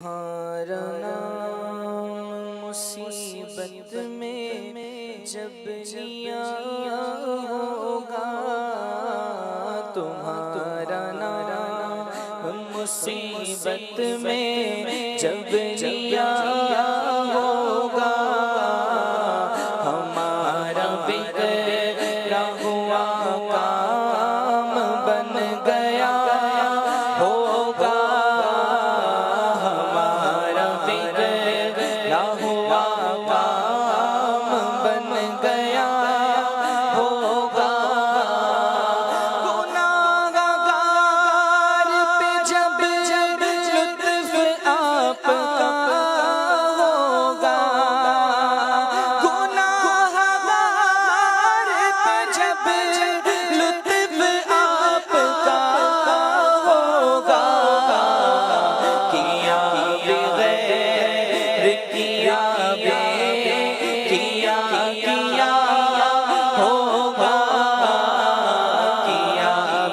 تمہارا نام مصیبت میں جب لیا ہوگا، تمہارا نام مصیبت میں جب لیا ہوگا، ہمارا بگڑا ہوا کام بن گیا ہوگا، ہمارا بگڑا ہوا کام بن گیا ہوگا، گناہگار پہ جب لطف آپ کا ہوگا، گناہگار پہ جب لطف آپ کا ہوگا، کیا بغیر کیا ہوگا، کیا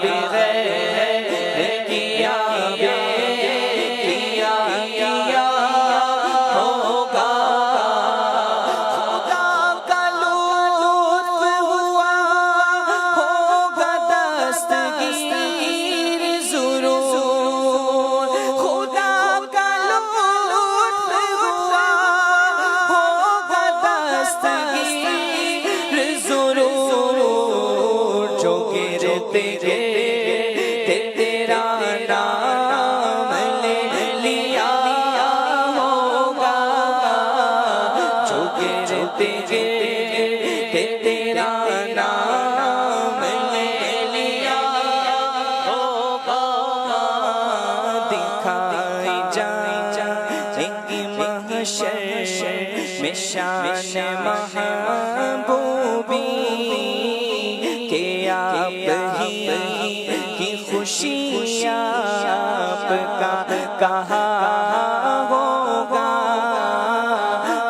بغیر کیا ہوگا، خدا کا لطف ہوا ہوگا دستگیر ضرور، خدا کا لطف ہوا ہوگا دستگیر ضرور، جو گرتے گرتے تیرا نام لے لیا ہوگا، جو گرتے گرتے تیرا نام لے لیا ہوگا، دکھائی جائیں گی محشر میں شان محبوبی، کہ آپ ہی کی خوشی آپ کا کہاں ہوگا،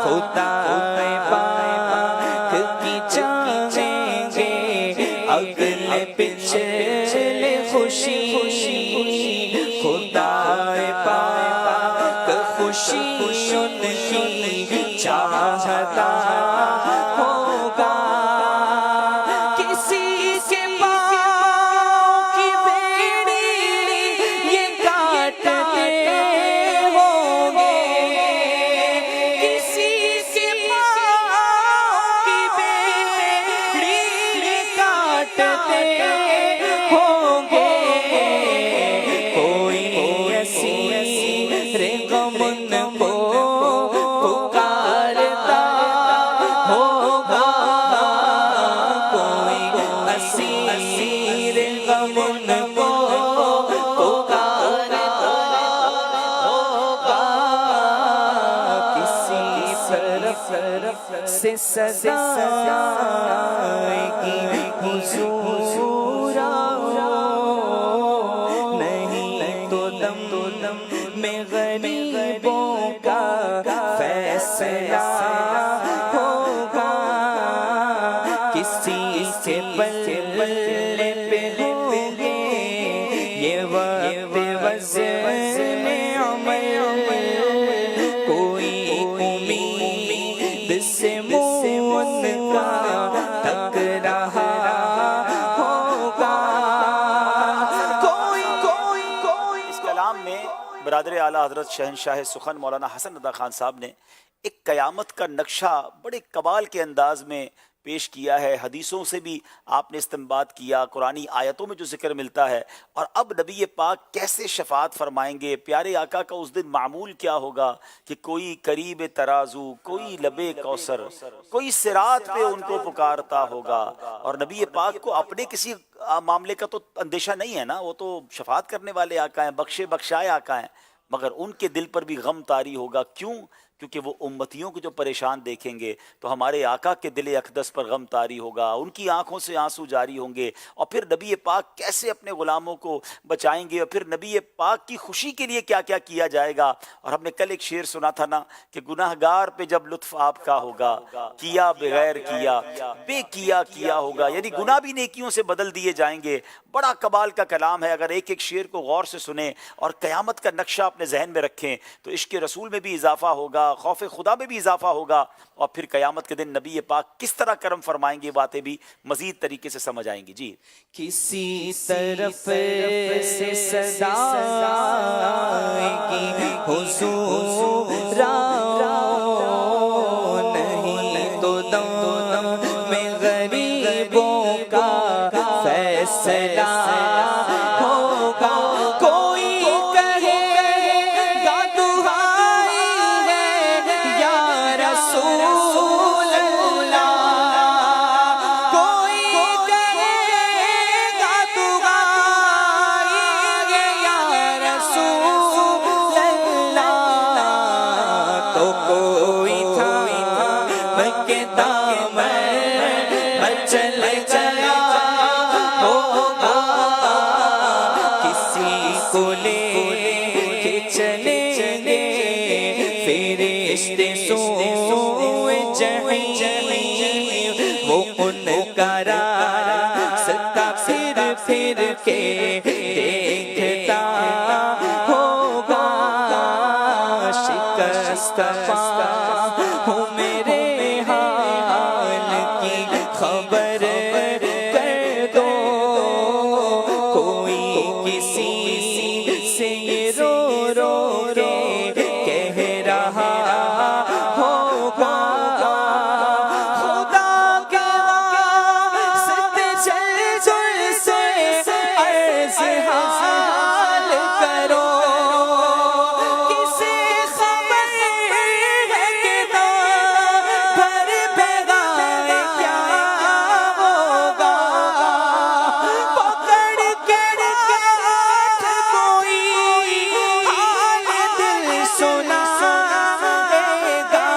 خدا پاک کی چاہیں گے اگلے پچھلے خوشی، خدا پاک خوشی ان کی چاہتا ہوگا، کسی کے پاؤں کی بیڑی یہ کاٹتے ہوں گے، کسی کے پاؤں کی بیڑی یہ کاٹتے ہوں گے، کوئی اسیر غم ان کو پکارتا ہوگا، کوئی اسیر غم ان کو پکارتا ہوگا، کسی طرف سے صدا آئے گی حضور آؤ، نہیں تو دم میں غریبوں کا فیصلہ ہوگا، کسی کے بلے پہ ہوں گے یہ وقت وزن عمل، کوئی امید سے منہ کا تک رہا ہوگا، اس کلام میں برادر اعلیٰ حضرت شہنشاہ سخن مولانا حسن رضا خان صاحب نے ایک قیامت کا نقشہ بڑے کمال کے انداز میں پیش کیا ہے، حدیثوں سے بھی آپ نے استنباط کیا، قرآنی آیتوں میں جو ذکر ملتا ہے، اور اب نبی پاک کیسے شفاعت فرمائیں گے، پیارے آقا کا اس دن معمول کیا ہوگا کہ کوئی قریب ترازو، کوئی لبے کوثر، کوئی صراط پہ ان کو پکارتا ہوگا، اور نبی پاک کو اپنے کسی معاملے کا تو اندیشہ نہیں ہے نا، وہ تو شفاعت کرنے والے آقا ہیں، بخشے بخشائے آقا ہیں، مگر ان کے دل پر بھی غم طاری ہوگا، کیوں؟ کیونکہ وہ امتیوں کو جو پریشان دیکھیں گے تو ہمارے آقا کے دل اقدس پر غم طاری ہوگا، ان کی آنکھوں سے آنسو جاری ہوں گے، اور پھر نبی پاک کیسے اپنے غلاموں کو بچائیں گے، اور پھر نبی پاک کی خوشی کے لیے کیا کیا کیا جائے گا۔ اور ہم نے کل ایک شعر سنا تھا نا کہ گناہ گار پہ جب لطف آپ کا ہوگا، کیا بغیر کیا بے کیا ہوگا، یعنی گناہ بھی نیکیوں سے بدل دیے جائیں گے۔ بڑا کمال کا کلام ہے، اگر ایک ایک شعر کو غور سے سنیں اور قیامت کا نقشہ اپنے ذہن میں رکھیں تو عشق رسول میں بھی اضافہ ہوگا، خوف خدا میں بھی اضافہ ہوگا، اور پھر قیامت کے دن نبی پاک کس طرح کرم فرمائیں گے، باتیں بھی مزید طریقے سے سمجھ آئیں گی۔ جی کسی طرف سے صدا آئے گی حضور نہیں تو دم میں غریبوں کا فیصلہ ہوگا۔ کوئی کہے گا دعائی ہے یا رسول اللہ، کوئی کہے گا دعائی ہے یا رسول اللہ، تو کوئی تھام کے دامن چل چلا ہوگا، کسی کو لے کے چلیں گے فرشتے سوئے جحیم، وہ ان کا راستہ پھر کے دیکھتا ہوگا، شکستہ ہوں میرے حال کی خبر کر دو، کوئی کسی سے یہ رو کے کہہ رہا ہوگا، خدا کے واسطے چل سے عرض حال کرو، کسی خبر ہے کہ بھر بھگائے کیا ہوگا، پکڑ کے ہاتھ کوئی حال دل سنائے گا،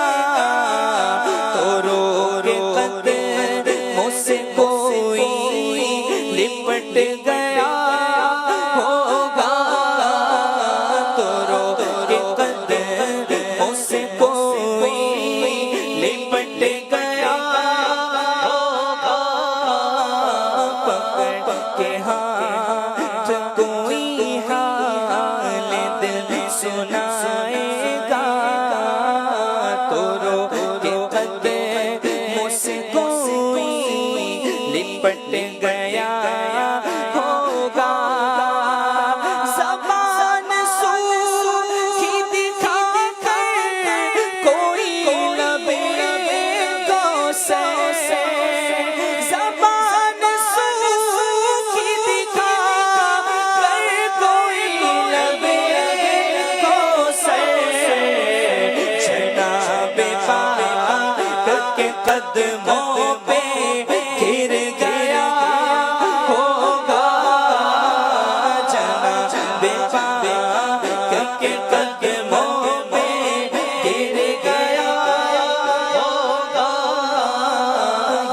تو رو کے قدموں سے کوئی لپٹ گیا ہوگا، تو رو کے قدموں سے کوئی لپٹ گیا ہوگا، پکڑ کے ہاتھ کوئی حال دل سنائے گا، تو رو کے قدموں سے کوئی لپٹ گیا ہوگا، زبان سوکھی دکھا کر کوئی لبے کوثر سے، زبان سوکھی دکھا کر کوئی لبے کوثر سے، جناب پاک کے قدموں پہ گر گیا ہوگا، جناب پاک کے قدموں پہ گر گیا ہوگا،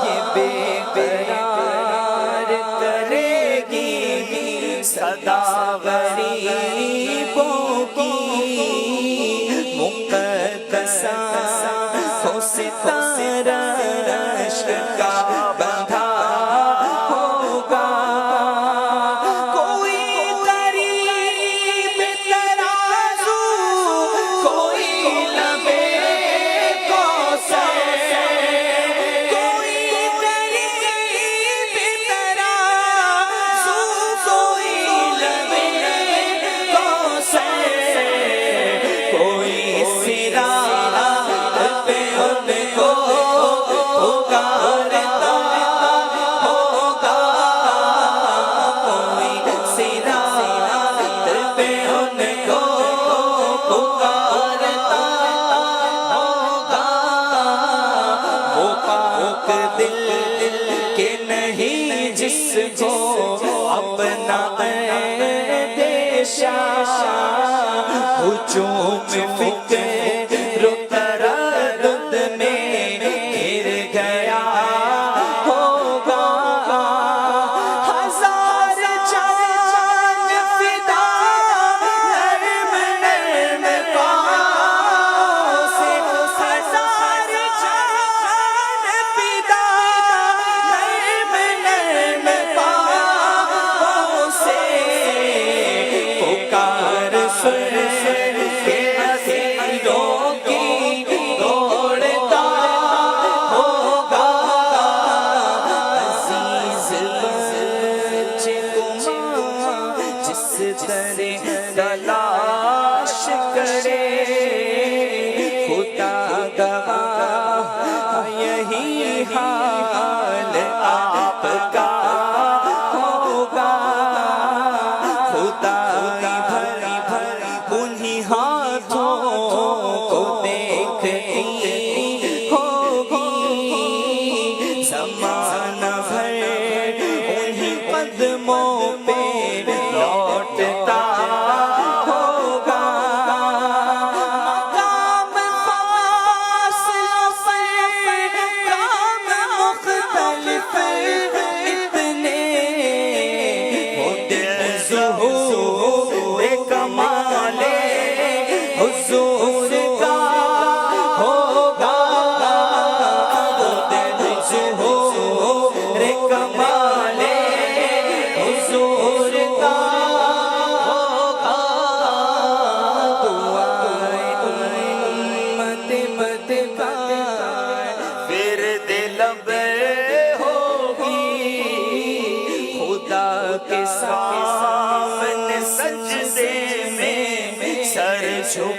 یہ بے قرار کرے گی صدا غریبوں کی، مقدسہ ہو ستارہ عشق کا بندھا ہوگا، کوئی غریب ترازو کوئی لبے کوثر، کوئی غریب ترازو کوئی لبے کوثر، کوئی صراط پہ ان کو پکارتا ہوگا، کوئی صراط پہ ان کو پکارتا ہوگا، وہ پاک دل کے نہیں جس کو اپنا اندیشہ، ہجوم فکر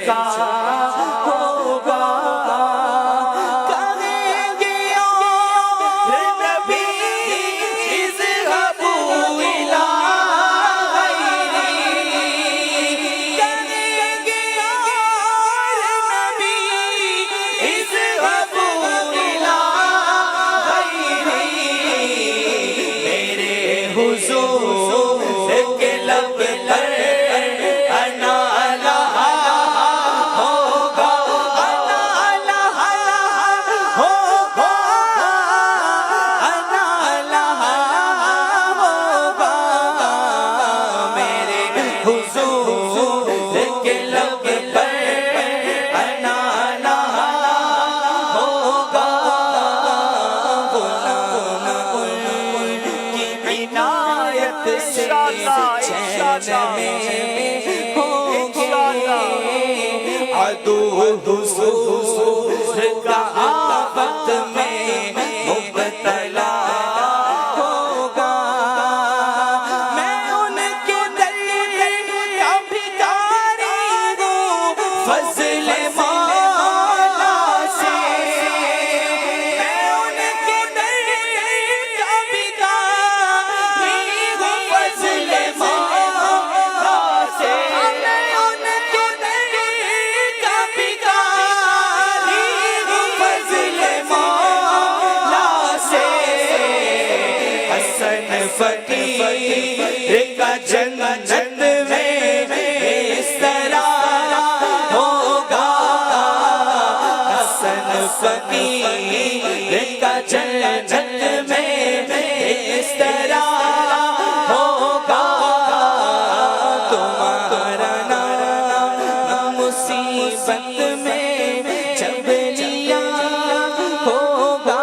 کا ہوگا کہیں گے اور نبی اذهبوا إلى غيري کہیں گے اور نبی اذهبوا إلى غيري میرے حضور کے لب پر انا لہا ہوگا انا لہا ہوگا انا لہا ہوگا میرے حضور کے لب پر انا لہا ہوگا غلام ان کی عنایت سے چین میں ہوں گے عدو حضور کا آفت میں مبتلا ہوگا میں ان کے در کا بھکاری ہوں فضل مولا سے میں ان کے در کا بھکاری ہوں فضل مولا سے میں ان کے در کا بھکاری ہوں فضل مولا سے حسن فقیر کا جنت میں اس طرح ہوگا حسن فقیر کا جنت میں اس طرح ہوگا تمہارا نام مصیبت میں جب لیا ہوگا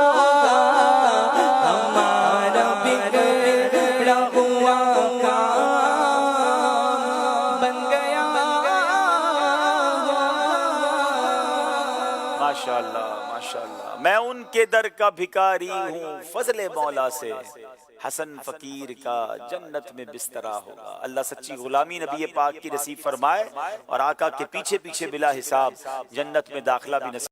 ہمارا بگڑا ہوا کام بن گیا ماشاءاللہ ماشاءاللہ میں ان کے در کا بھکاری ہوں فضل مولا سے حسن فقیر کا جنت میں بسترا ہوگا اللہ سچی غلامی نبی پاک کی نصیب فرمائے اور آقا کے پیچھے پیچھے بلا حساب جنت میں داخلہ بھی نصیب